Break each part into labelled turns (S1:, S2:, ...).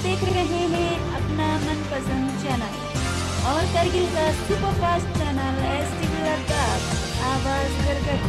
S1: देख रहे हैं अपना मनपसंद चैनल और करगिल का सुपरफास्ट चैनल STV लद्दाख, आवाज करगल।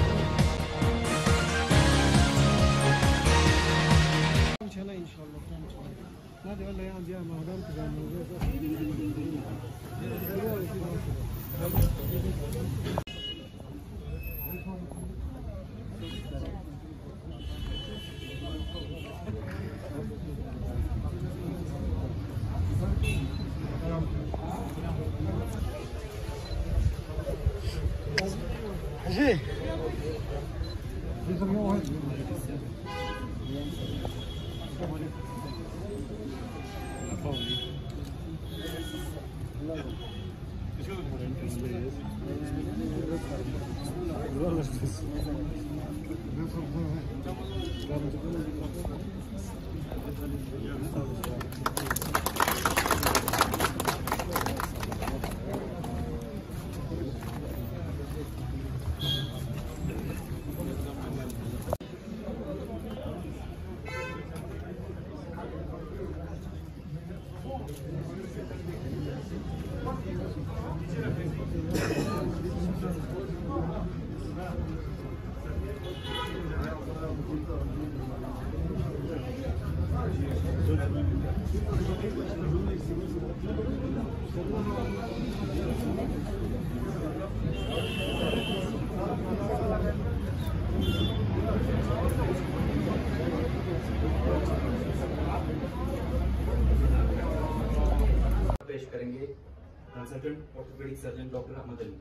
S2: पेश करेंगे consultant orthopaedic surgeon doctor Ahmad Ali.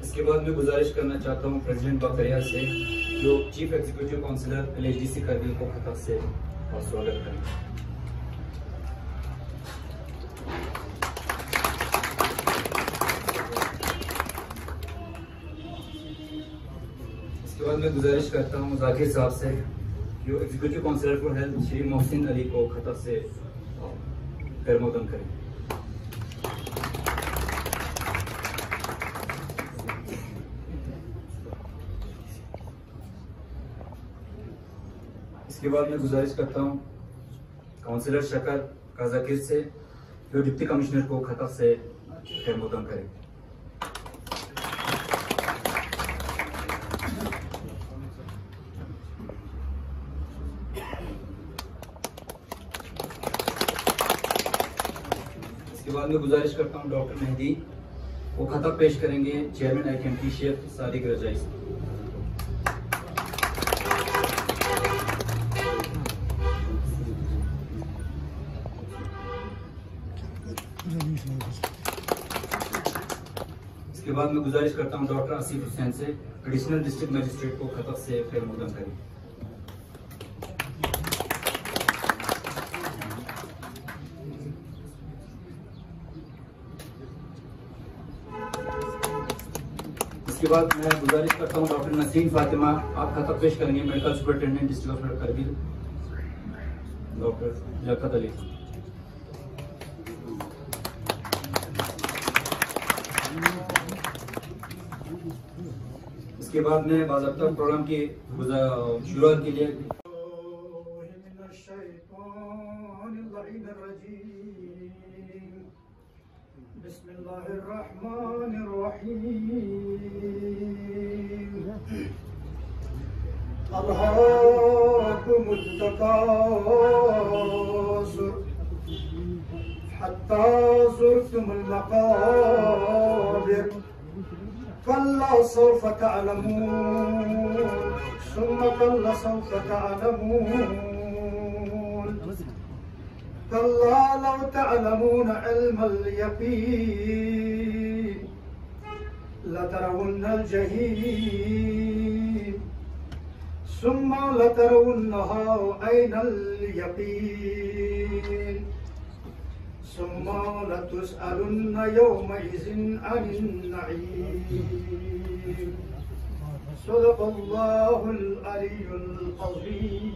S2: इसके बाद मैं गुजारिश करना चाहता हूं प्रेसिडेंट बकरिया से जो chief executive councillor LHDC Kargil को खतक से और स्वागत करें। इसके बाद मैं गुजारिश करता हूँ जाकिर साहब से जो executive councillor for health Shri Mohsin Ali को खतक से खैरमकदम करें। इसके बाद मैं गुजारिश करता हूँ काउंसिलर शकर काजाकिर से जो डिप्टी कमिश्नर को खतक से खैरमकदम करें। इसके बाद मैं गुजारिश करता हूँ डॉक्टर मेहदी वो खतक पेश करेंगे चेयरमैन IKMT शेख सादिक रजाई से। इसके बाद मैं गुजारिश करता हूं डॉक्टर आसिफ हुसैन से एडिशनल डिस्ट्रिक्ट मजिस्ट्रेट को खतक से खैरमकदम करें। इसके बाद मैं गुजारिश करता हूं डॉक्टर नसीम फातिमा आप खतक पेश करेंगे medical superintendent district hospital Kargil doctor Liaqat Ali. इसके बाद में बाज़ाब्ता प्रोग्राम की शुरुआत के लिए
S3: हत्ता ज़ुरतुमुल मक़ाबिर कल्ला सौफ तअलमून सुम्मा कल्ला सौफ तअलमून कल्ला लौ तअलमून इल्मल यक़ीन लतरवुन्नल जहीम सुम्मा लतरवुन्नहा ऐनल यक़ीन सुम्मा लतुसअलुन्न यौमइज़िन अनिन नईम। सदक़ल्लाहुल अलीयुल अज़ीम।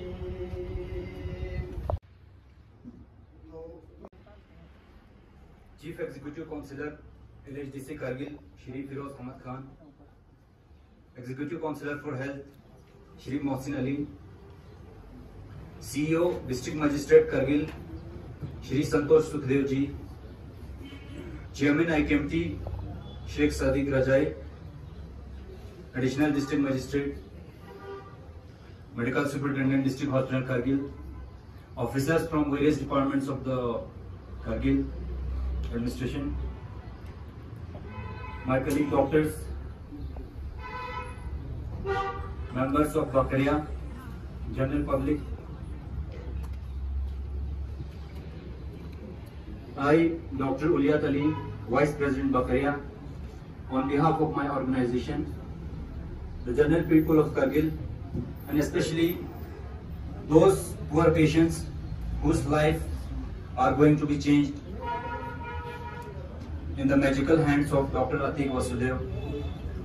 S2: Executive councillor LHDC Kargil Shri Firoz Ahmed Khan, executive councillor for health Shri Mohsin Ali, CEO district magistrate Kargil Shri Santosh Sukhdev ji, chairman IKMT Sheikh Sadiq Rajai, additional district magistrate, medical superintendent district hospital Kargil, officers from various departments of the Kargil administration, my colleague doctors, members of Bakaria, general public, I, Dr. Uliat Ali, Vice President Bakaria, on behalf of my organization, the general people of Kargil, and especially those poor patients whose life are going to be changed in the magical hands of Dr. Atiq Vasudev,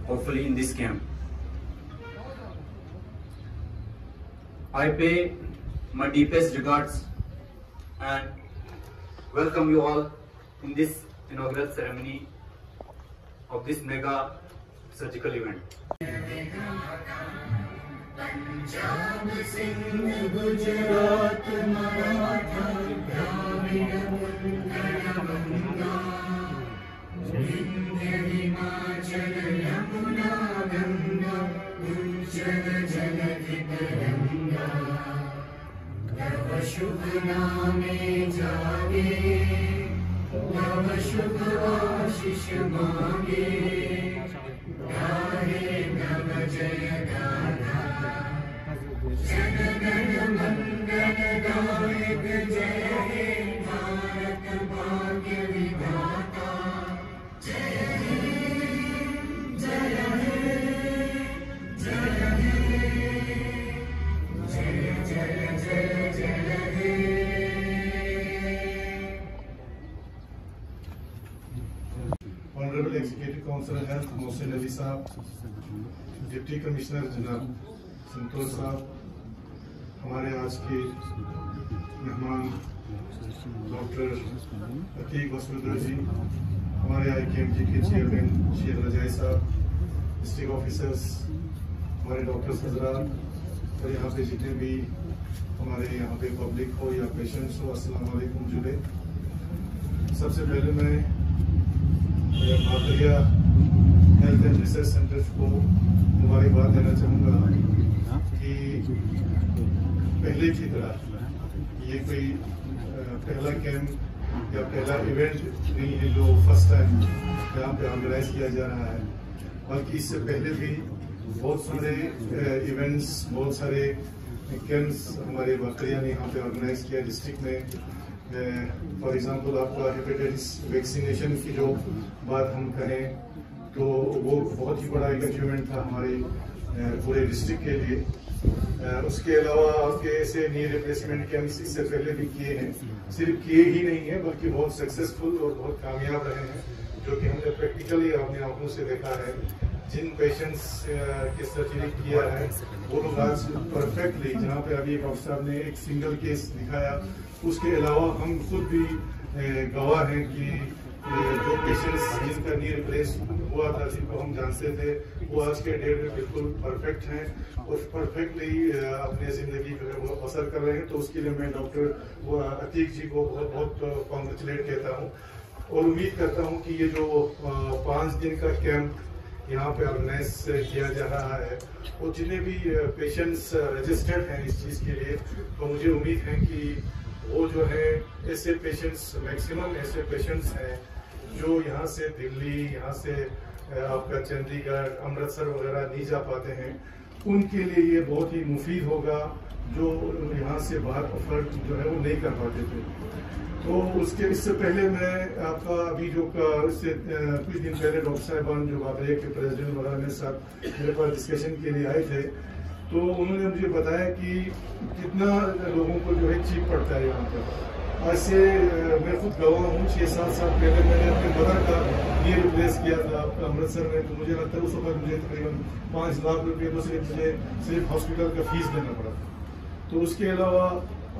S2: hopefully in this camp. I pay my deepest regards and welcome you all in this inaugural ceremony of this mega surgical event.
S4: Punjab Sindh Gujarat Maratha Dravida Utkal Ganga Vindhya Himachal Yamuna Ganga उज्जल जलधि तरंगा तव शुभ नामे जागे तव शुभ आशीष मांगे गाहे नव जय गाथा जनगण मंगल गायक जय हे भारत भाग्य विधाता जय हे जय हे जय हे जय जय जय जय हे।
S5: Honourable executive councillor health Mohsin Ali Sahab, deputy commissioner जनाब संतोष साहब, हमारे आज के मेहमान डॉक्टर अतीक वसूदेव जी, हमारे IKMT के चेयरमैन शेख रजाई साहब, डिस्ट्रिक्ट ऑफिसर्स, हमारे डॉक्टर्स हजरात और यहाँ पे जितने भी हमारे यहाँ पे पब्लिक हो या पेशेंट्स हो, अस्सलाम वालेकुम जुड़े। सबसे पहले मैं बाकरिया हेल्थ एंड रिसर्च सेंटर को मुबारकबाद देना चाहूँगा कि पहले की तरह ये कोई पहला कैंप या पहला इवेंट नहीं है जो फर्स्ट टाइम यहाँ पे ऑर्गेनाइज किया जा रहा है, बल्कि इससे पहले भी बहुत सारे इवेंट्स, बहुत सारे कैंप्स हमारे बाकरिया ने यहाँ पे ऑर्गेनाइज किया डिस्ट्रिक्ट में। फॉर एग्जांपल आपका हेपेटाइटिस वैक्सीनेशन की जो बात हम करें तो वो बहुत ही बड़ा एक अचीवमेंट था हमारे पूरे डिस्ट्रिक्ट के लिए। उसके अलावा आपके ऐसे नी रिप्लेसमेंट कैंप्स इससे पहले भी किए हैं, सिर्फ किए ही नहीं है बल्कि बहुत सक्सेसफुल और बहुत कामयाब रहे हैं, जो कि हमने प्रैक्टिकली अपने आंखों से देखा है। जिन पेशेंट्स के सर्जरी किया है वो लोग आज परफेक्टली, जहाँ पे अभी डॉक्टर साहब ने एक सिंगल केस दिखाया, उसके अलावा हम खुद भी गवाह हैं कि जो पेशेंट्स जिनका नी रिप्लेस हुआ था, जिनको हम जानते थे, वो आज के डेट में बिल्कुल परफेक्ट हैं और परफेक्टली अपने जिंदगी को बसर कर रहे हैं। तो उसके लिए मैं डॉक्टर अतीक जी को बहुत बहुत कॉन्ग्रेचुलेट कहता हूँ और उम्मीद करता हूँ कि ये जो 5 दिन का कैंप यहाँ पे ऑर्गेनाइज किया जा रहा है, वो जितने भी पेशेंट्स रजिस्टर्ड हैं इस चीज़ के लिए, तो मुझे उम्मीद है कि वो जो है ऐसे पेशेंट्स, मैक्सिमम ऐसे पेशेंट्स हैं जो यहाँ से दिल्ली, यहाँ से आपका चंडीगढ़, अमृतसर वगैरह नहीं जा पाते हैं, उनके लिए ये बहुत ही मुफीद होगा, जो यहाँ से बाहर अफर्ड जो है वो नहीं कर पाते थे। तो इससे पहले मैं आपका अभी जो इससे कुछ दिन पहले डॉक्टर साहबान जो बाकरिया के प्रेसिडेंट वगैरह मेरे साथ मेरे पास डिस्कशन के लिए आए थे, तो उन्होंने मुझे बताया कि कितना लोगों को जो है चीप पड़ता है यहाँ पर। ऐसे मैं खुद गवाह हूँ, 6-7 साल पहले मैंने अपने मदर का नी रिप्लेस किया था आपका अमृतसर में, तो मुझे लगता है उस वक्त मुझे तकरीबन 5 लाख रुपये तो सिर्फ हॉस्पिटल का फीस देना पड़ा। तो उसके अलावा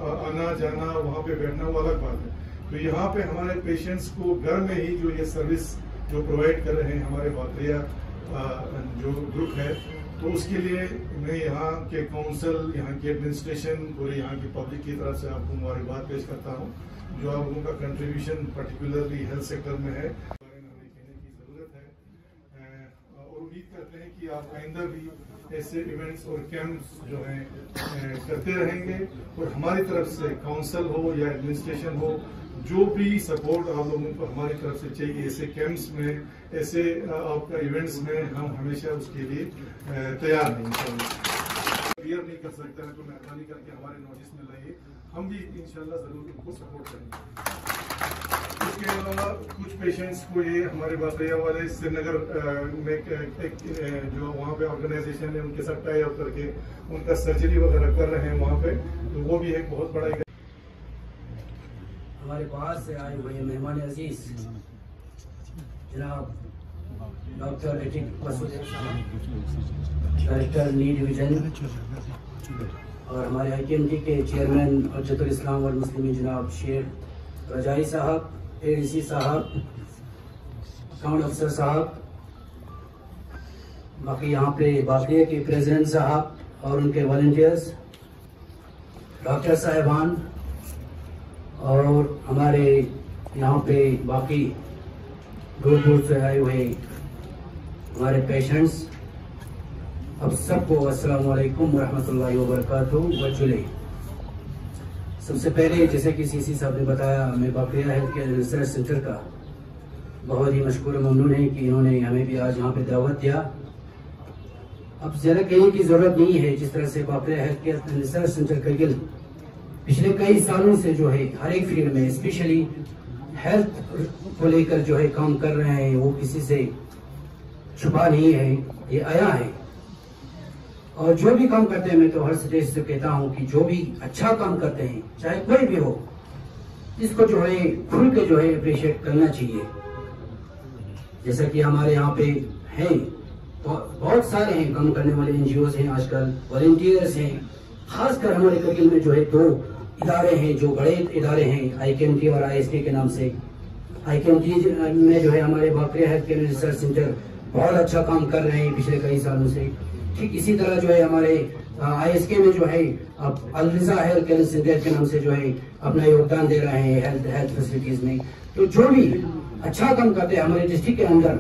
S5: आना जाना, वहाँ पे बैठना वो अलग बात है। तो यहाँ पे हमारे पेशेंट्स को घर में ही जो ये सर्विस जो प्रोवाइड कर रहे हैं हमारे बाकरिया जो ग्रुप है, तो उसके लिए मैं यहाँ के काउंसिल, यहाँ की एडमिनिस्ट्रेशन, पूरे यहाँ की पब्लिक की तरफ से आपको मुबारकबाद पेश करता हूँ। जो आप लोगों का कंट्रीब्यूशन पर्टिकुलरली हेल्थ सेक्टर में है, हमें कहने की जरूरत है और उम्मीद करते हैं कि आप आइंदा भी ऐसे इवेंट्स और कैंप्स जो हैं करते रहेंगे और हमारी तरफ से काउंसिल हो या एडमिनिस्ट्रेशन हो, जो भी सपोर्ट आप लोगों को हमारी तरफ से चाहिए ऐसे कैंप्स में, ऐसे आपका इवेंट्स में, हम हमेशा उसके लिए तैयार हैं। क्लियर नहीं कर सकता है तो मेहरबानी करके हमारे नोटिस में लाइए, हम भी इंशाल्लाह जरूर उनको सपोर्ट करेंगे। इसके अलावा कुछ पेशेंट्स को ये हमारे बाकरिया वाले श्रीनगर में एक जो वहाँ पे ऑर्गेनाइजेशन है उनके साथ टाई अप करके उनका सर्जरी वगैरह कर रहे हैं वहाँ पे, तो वो भी एक बहुत बड़ा
S6: हमारे पास से आए हुए मेहमान अजीज जनाब डॉक्टर एटिक मसूद साहब, डायरेक्टर नी डिवीजन, और हमारे IKMT के चेयरमैन हजरतुल इस्लाम वल मुस्लिमीन जनाब शेख रजाई साहब, ADC साहब, अकाउंट अफसर साहब, बाकी यहाँ पे बाकरिया के प्रेसिडेंट साहब और उनके वॉलंटियर्स, डॉक्टर साहिबान और हमारे यहाँ पे बाकी दूर दूर से आए हुए हमारे पेशेंट्स, अब सबको अस्सलाम वालेकुम वरहमतुल्लाहि वबरकातुहू। वर्चुअली सबसे पहले जैसे कि CC साहब ने बताया, मैं बाकरिया हेल्थ केयर रिसर्च सेंटर का बहुत ही मशकूर ममनून है कि इन्होंने हमें भी आज यहाँ पे दावत दिया। अब ज़रा कहने की जरूरत नहीं है, जिस तरह से Bakaria health care research centre Kargil पिछले कई सालों से जो है हर एक फील्ड में स्पेशली हेल्थ को लेकर जो है काम कर रहे हैं, वो किसी से छुपा नहीं है, ये आया है। और जो भी काम करते हैं, मैं तो हर स्टेज से कहता हूं कि जो भी अच्छा काम करते हैं चाहे कोई भी हो, इसको जो है खुल के जो है अप्रिशिएट करना चाहिए। जैसा कि हमारे यहाँ पे हैं बहुत सारे हैं काम करने वाले NGOs हैं, आजकल वॉलंटियर्स हैं। खासकर हमारे करगिल में जो है 2 इदारे हैं जो बड़े इदारे हैं, IKMT और ISK के नाम से। IKMT में जो है हमारे बाकरिया हेल्थ केयर रिसर्च सेंटर बहुत अच्छा काम कर रहे हैं पिछले कई सालों से। ठीक इसी तरह जो है हमारे ISK में जो है अब अलरिजा हेल्थ केयर सेंटर के नाम से जो है अपना योगदान दे रहे हैं हेल्थ फैसिलिटीज में। तो जो भी अच्छा काम करते हैं हमारे डिस्ट्रिक्ट के अंदर,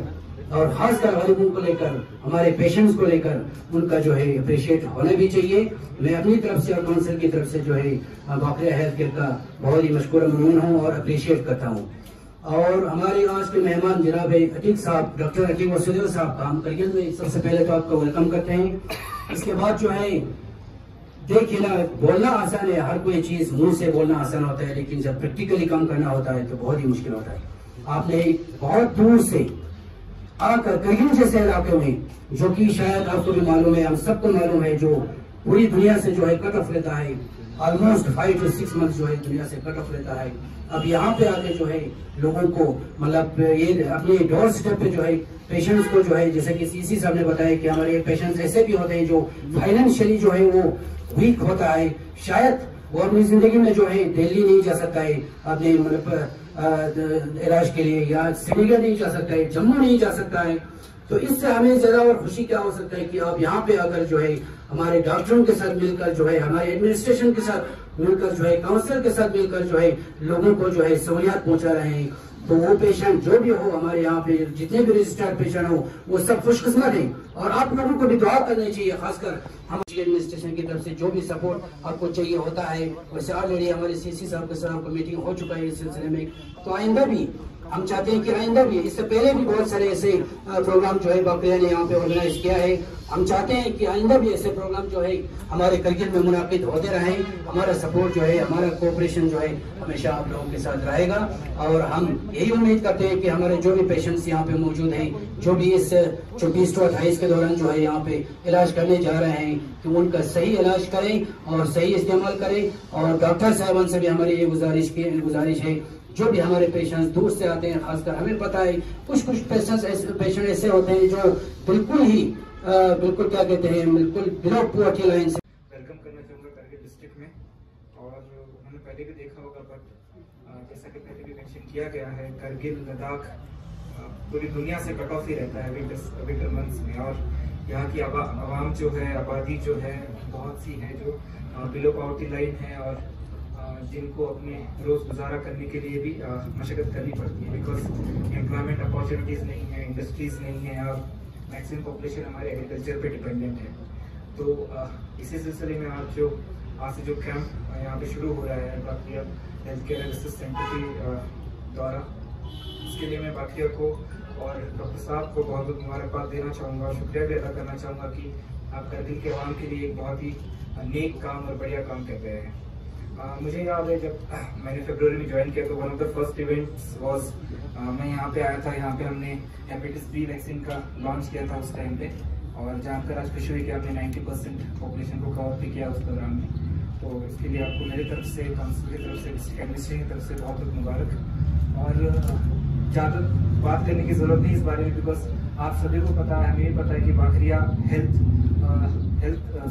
S6: और खासकर गरीबों को लेकर, हमारे पेशेंट्स को लेकर, उनका जो है अप्रिशिएट होना भी चाहिए। मैं अपनी तरफ से और काउंसिल की तरफ से जो है बाकरिया हेल्थ केयर का बहुत ही मशकूर ममनून हूँ और अप्रिशिएट करता हूँ। और हमारे आज के मेहमान जनाब अतीक साहब, डॉक्टर अतीक मसूद साहब का हम करगिल में सबसे पहले तो आपका वेलकम करते हैं। इसके बाद जो है देखिए ना, बोलना आसान है, हर कोई चीज मुंह से बोलना आसान होता है, लेकिन जब प्रैक्टिकली काम करना होता है तो बहुत ही मुश्किल होता है। आपने बहुत दूर से आकर करगिल जैसे इलाके में, जो कि शायद आपको भी मालूम है, हम सबको मालूम है, जो पूरी दुनिया से जो है कट ऑफ लेता है, ऑलमोस्ट 5 to 6 मंथ जो है दुनिया से कट ऑफ लेता है। अब यहाँ पे आके जो है लोगों को मतलब ये अपने डोर स्टेप पे जो है पेशेंट्स को जो है, जैसे कि CC साहब ने बताया कि हमारे पेशेंट्स ऐसे भी होते हैं जो फाइनेंशियली जो है वो वीक होता है, शायद वो अपनी जिंदगी में जो है दिल्ली नहीं जा सकता है अपने मतलब इलाज के लिए, या श्रीनगर नहीं जा सकता है, जम्मू नहीं जा सकता है। तो इससे हमें ज्यादा और खुशी क्या हो सकता है कि आप यहाँ पे अगर जो है हमारे डॉक्टरों के साथ मिलकर जो है, हमारे एडमिनिस्ट्रेशन के साथ मिलकर जो है, काउंसिल के साथ मिलकर जो है लोगों को जो है सहूलियात पहुंचा रहे हैं। तो वो पेशेंट जो भी हो, हमारे यहाँ पे जितने भी रजिस्टर्ड पेशेंट हो, वो सब खुशकिस्मत हैं। और आप लोगों को भी दुआ करनी चाहिए, खासकर हमारी एडमिनिस्ट्रेशन की तरफ से जो भी सपोर्ट आपको चाहिए होता है। वैसे ऑलरेडी हमारे CC साहब के साथ मीटिंग हो चुका है इस सिलसिले में, तो आइंदा भी हम चाहते हैं कि आइंदा भी, इससे पहले भी बहुत सारे ऐसे प्रोग्राम जो है बाकरिया ने यहाँ पे ऑर्गेनाइज किया है। हम चाहते हैं कि आइंदा भी ऐसे प्रोग्राम जो है हमारे करगिल में मुनाकिद होते रहें। हमारा सपोर्ट जो है, हमारा कोऑपरेशन जो है हमेशा आप लोगों के साथ रहेगा। और हम यही उम्मीद करते हैं कि हमारे जो भी पेशेंट्स यहाँ पे मौजूद हैं, जो भी इस 24-28 के दौरान जो है यहाँ पे इलाज करने जा रहे हैं, कि उनका सही इलाज करें और सही इस्तेमाल करें। और डॉक्टर साहबान से भी हमारी ये गुजारिश है, जो भी हमारे पेशेंट्स दूर से आते हैं, खासकर हमें पता है कुछ पेशेंट ऐसे होते हैं जो बिल्कुल क्या कहते हैं, बिल्कुल बिलो पॉवर्टी लाइन से।
S7: वेलकम करना चाहूँगा करगिल डिस्ट्रिक्ट में। और मैंने पहले भी देखा होगा, बट जैसा कि पहले भी मेंशन किया गया है, करगिल लद्दाख पूरी दुनिया से कट ऑफ ही रहता है विंटर मंथ्स में। और यहाँ की आवाम जो है, आबादी जो है, बहुत सी है जो बिलो पॉवर्टी लाइन है और जिनको अपने रोज गुजारा करने के लिए भी मशक्कत करनी पड़ती है, बिकॉज एम्प्लॉयमेंट अपॉर्चुनिटीज़ नहीं है, इंडस्ट्रीज़ नहीं है और मैक्सिमम पॉपुलेशन हमारे एग्रीकल्चर पे डिपेंडेंट है। तो इसी सिलसिले में आज से जो कैंप यहाँ पे शुरू हो रहा है बाकिया हेल्थ केयर रिसर्च सेंटर के द्वारा, इसके लिए मैं बाकिया को और डॉक्टर साहब को बहुत बहुत मुबारकबाद देना चाहूँगा और शुक्रिया भी अदा करना चाहूँगा कि आप करगिल के आवाम के लिए एक बहुत ही नेक काम और बढ़िया काम कर रहे हैं। मुझे याद है जब मैंने फरवरी में ज्वाइन किया तो one of the first events was मैं यहाँ पे आया था। यहाँ पे हमने हेपेटाइटिस बी वैक्सीन का लॉन्च किया था उस टाइम पे, और जानकर आज खुशी हुई कि हमने 90% पॉपुलेशन को कवर भी किया उस दौरान में। तो इसके लिए आपको मेरी तरफ से, काउंसिल की तरफ से, डिस्ट्रिक्ट एडमिनिस्ट्रेशन की तरफ से बहुत बहुत मुबारक। और ज़्यादा बात करने की ज़रूरत नहीं इस बारे में, बिकॉज आप सभी को पता है, हमें भी पता है कि बाखरिया हेल्थ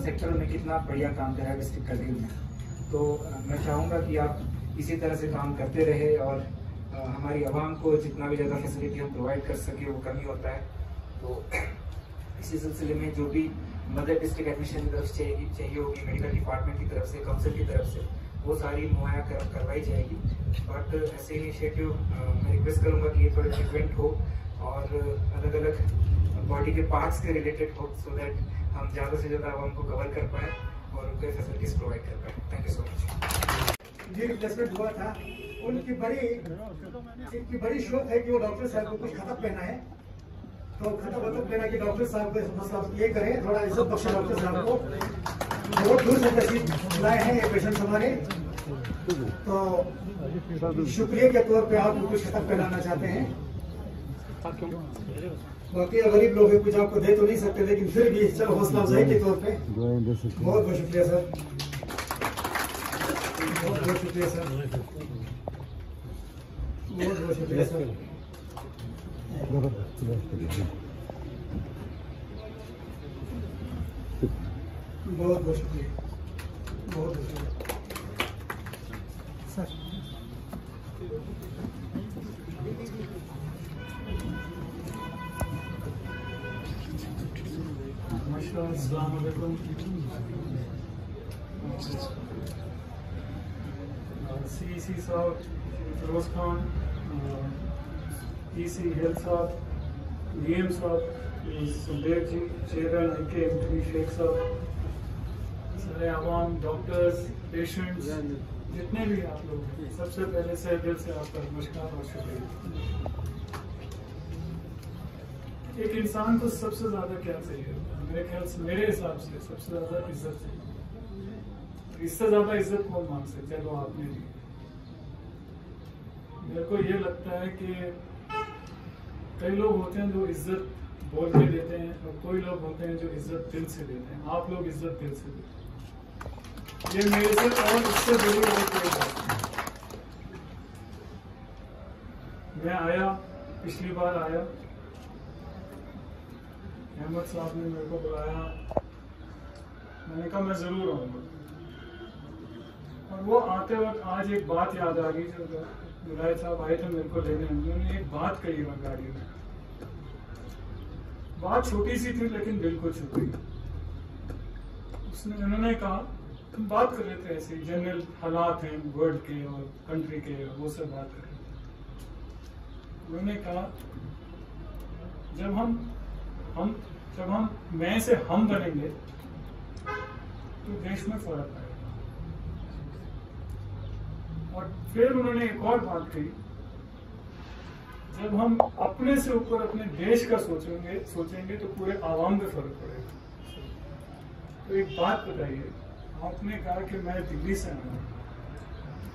S7: सेक्टर में कितना बढ़िया काम कर रहा है डिस्ट्रिक्ट करगिल में। तो मैं चाहूँगा कि आप इसी तरह से काम करते रहे और हमारी आवाम को जितना भी ज़्यादा फैसिलिटी हम प्रोवाइड कर सके वो कमी होता है। तो इसी सिलसिले में जो भी मदद डिस्ट्रिक्ट एडमिशन की तरफ से चाहिए होगी, मेडिकल डिपार्टमेंट की तरफ से, काउंसिल की तरफ से, वो सारी मुहैया करवाई जाएगी। बट ऐसे इनिशिएटिव मैं रिक्वेस्ट करूँगा कि ये थोड़े फ्रिक्वेंट हो और अलग अलग बॉडी के पार्ट्स के रिलेटेड हो, सो दैट हम ज़्यादा से ज़्यादा आवाम को कवर कर पाएँ और उनके फैसिलिटीज प्रोवाइड कर पाए। Thank you so much.
S3: जी रिप्लेसमेंट हुआ था, उनकी बड़ी शौक है कि वो डॉक्टर साहब को कुछ खतम पहना है, तो खतम पहना कि डॉक्टर साहब को मतलब ये करें, थोड़ा इज्जत बख्शे डॉक्टर साहब को। बहुत दूर से तशरीफ लाए हैं ये पेशेंट हमारे, तो शुक्रिया के तौर पे आप कुछ खतम पहनाना चाहते हैं। बाकी गरीब लोग कुछ आपको दे तो नहीं सकते, लेकिन फिर भी चलो हौसला अफजाई के तौर पे बहुत बहुत शुक्रिया सर, बहुत बहुत शुक्रिया सर, बहुत बहुत शुक्रिया सर। बहुत बहुत शुक्रिया, बहुत बहुत शुक्रिया सर।
S8: अस्सलाम वालेकुम। CEC साहब फिरोज खान, EC हेल्थ साहब, DM साहब सुखदेव जी, चेयरमैन IKM शेख साहब, सारे आवाम, डॉक्टर्स, पेशेंट्स, जितने भी आप लोग हैं, सबसे पहले से दिल से आपका नमस्कार और शुक्रिया। एक इंसान को सबसे ज्यादा क्या चाहिए? मेरे ख्याल से, मेरे हिसाब से सबसे ज्यादा इज्जत चाहिए। इससे ज्यादा इज्जत कौन मांग सकता है? तो आपने दी। मेरे को ये लगता है कि कई लोग होते हैं जो इज्जत बोल के देते हैं और कोई लोग होते हैं जो इज्जत दिल से देते हैं। आप लोग इज्जत दिल से देते हैं, ये मेरे से और इससे बड़ी और कोई बात नहीं। मैं आया, पिछली बार आया, अहमद साहब ने मेरे को बुलाया, मैंने कहा मैं जरूर आऊंगा। और वो आते वक्त आज एक बात याद आ गई, जो बुलाए साहब आए थे मेरे को लेने, उन्होंने एक बात कही वहाँ गाड़ी में। बात छोटी सी थी लेकिन दिल को छू गई। उन्होंने कहा, तुम बात कर रहे थे ऐसे जनरल हालात हैं वर्ल्ड के और कंट्री के, वो सब बात कर रहे थे। उन्होंने कहा, जब हम मैं से हम बनेंगे तो देश में फर्क आएगा। और फिर उन्होंने एक और बात कही, जब हम अपने से ऊपर अपने देश का सोचेंगे तो पूरे आवाम पे फर्क पड़ेगा। तो एक बात बताइए, आपने कहा कि मैं दिल्ली से आया हूं,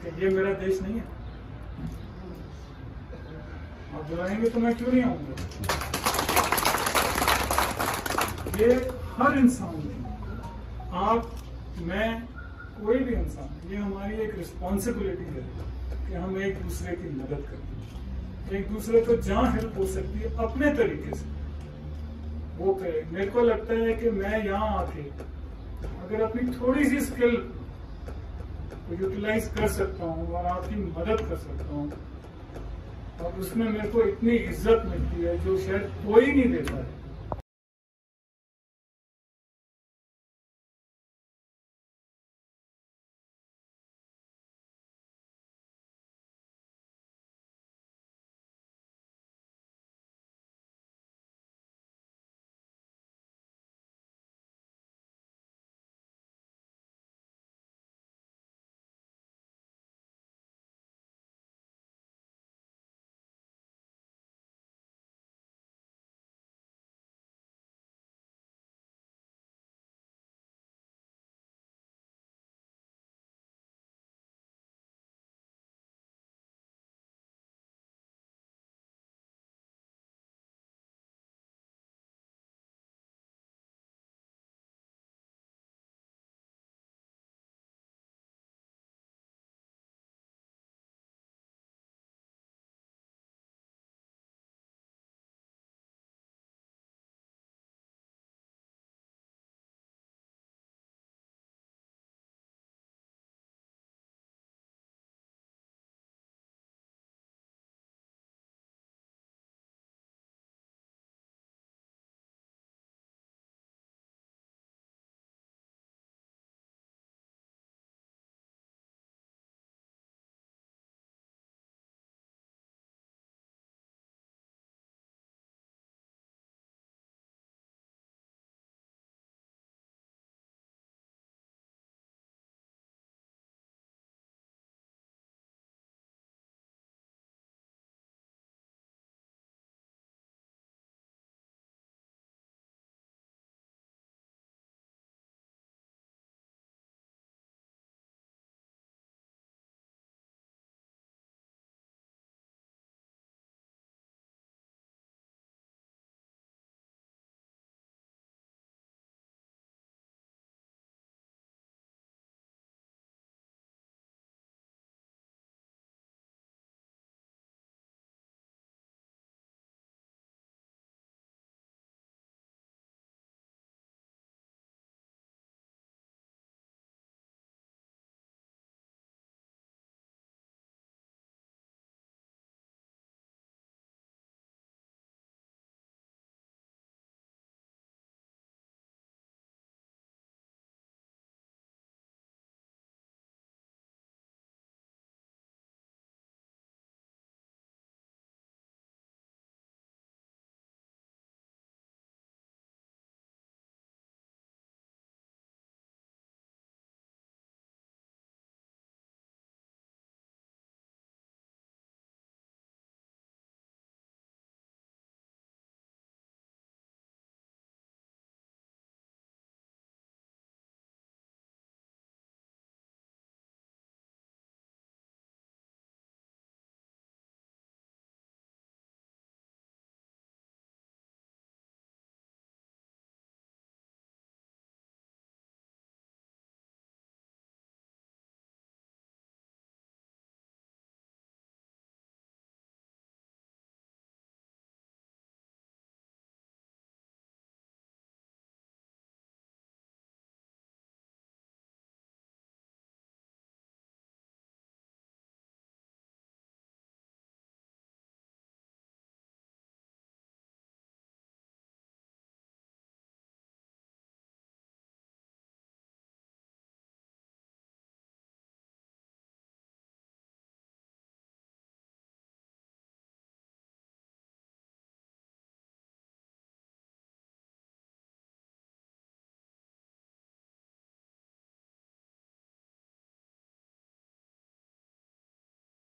S8: कि ये मेरा देश नहीं है? आप बुलाएंगे तो मैं क्यों नहीं आऊंगा? ये हर इंसान, आप, मैं, कोई भी इंसान, ये हमारी एक रिस्पॉन्सिबिलिटी है कि हम एक दूसरे की मदद करें, एक दूसरे को जहाँ हेल्प हो सकती है अपने तरीके से वो करें। मेरे को लगता है कि मैं यहाँ आके अगर अपनी थोड़ी सी स्किल यूटिलाइज कर सकता हूँ और आपकी मदद कर सकता हूँ, और उसमें मेरे को इतनी इज्जत मिलती है जो शायद कोई नहीं देता है।